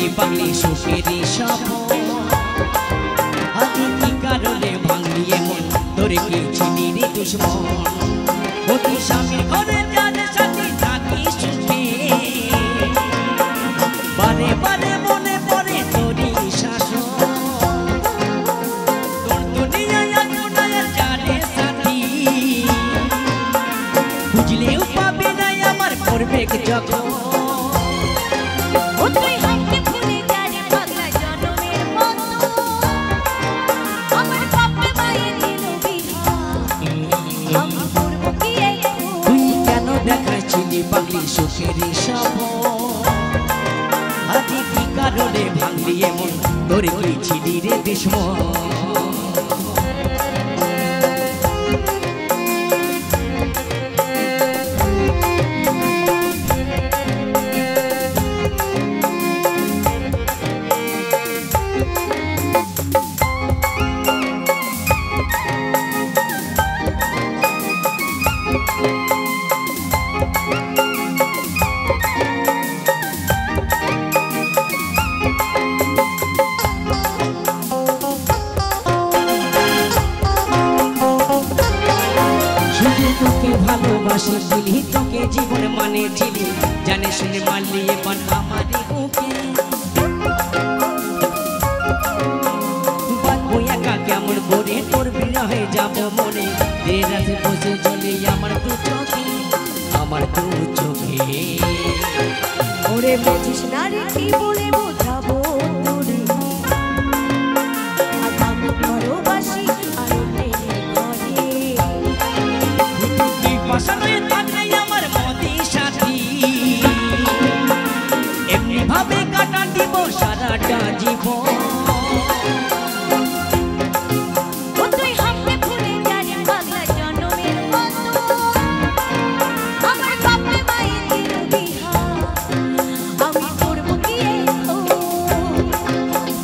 চিনি পাগলি সুখেরই স্বপ্ন আদি কি কারণে ভাঙলি এমন তোরে কি চিনি রে দুশ্মন অতি স্বামীর ঘরে যার সাথে থাকি সুখে বারে বারে মনে পড়ে তোরই শাসন তোর দুনিয়ায় আগুনায় যারে সাথী বুঝলেও পাবে না আমার করবে যখন পাগলি সুখেরই স্বপ্ন আদি কি কারণে ভাঙলি এমন তোরে কি চিনি রে দুশ্মন ভালোবাসি দিলি তোকে জীবন মানে ছিলি জানে শুনে মারলি এবার আমারই বুকে বাঁধবো একা কেমন করে তোর বিরহে যাব মনে রাতে বসে চলে আমার দু চোখে ওরে বুঝিস না রে কি বলে বোঝাবো তোরে আমি ভালোবাসি পাশানয়ে থাকলে আমার মতি সাথী এমনি ভাবে কাটা দিব সারাটা জীবন তুই হামকে ভুলে যারে পাগলা জনমের মতো আমার বাপে মায়ে দিল বিহা আমি করব কি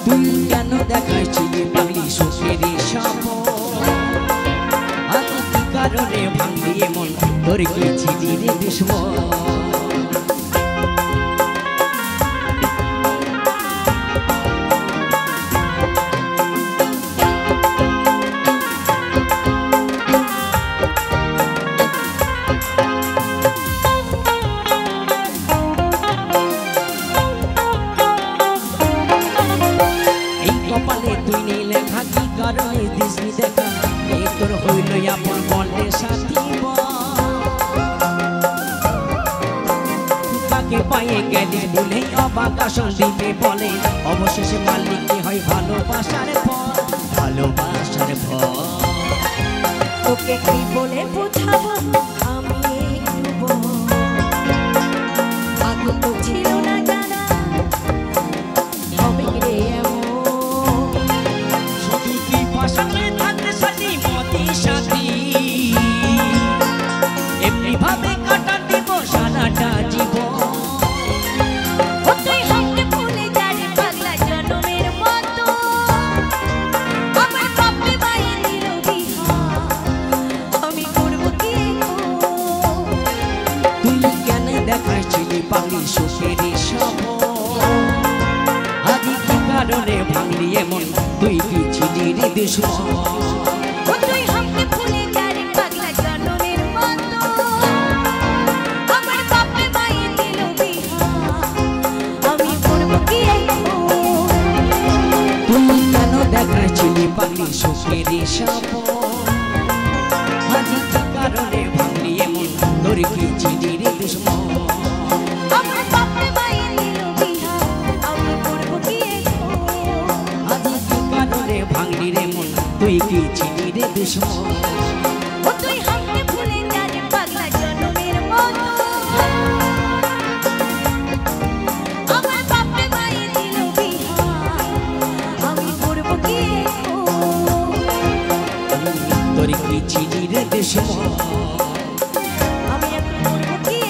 তুই কেন দেখাইছিলি পাগলি সুখেরই স্বপ্ন আদি কি কারণে ভাঙলি এমন তোর কি চিনি রে দুশ্মন এই কপালে তুই নেই লেখা কি কারণে দিসনি দেখা এই তোর হইল আপন বলে সাথী পায়ে গেলে বলে অবাকাশন দিবে বলে অবশেষে মালিকই হয় ভালোবাসার ফল তোকে কি বলে বোঝাবো আমি আগে তো ছিল না জানা হবে রে শুধু কি পাশানে থাকতে সাথী মতি সাথী এমনি ভাবে কাটা দিব সারাটা জীবন পাগলি সুখেরই স্বপ্ন আদি কি কারণে ভাঙলি এমন তুই কি চিনি রে দুশ্মন তুই হামকে ভুলে যারে পাগলা জনমের মতো আমার বাপে মায়ে দিল বিহা আমি করব কি তুই কেন দেখাইছিলি পাগলি সুখেরই স্বপ্ন আদি কি কারণে ভাঙলি এমন তোর কি চিনি রে দুশ্মন ভাঙলি রে মন তুই কি চিনি রে দুশ্মন তুই হামকে ভুলে যারে পাগলা জনমের মতো আমার বাপে মায়ে দিল বিহা আমি করব কি তোর কি চিনি রে দুশ্মন আমি এখন করব কি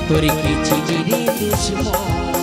তোর কি চিনি রে দুশ্মন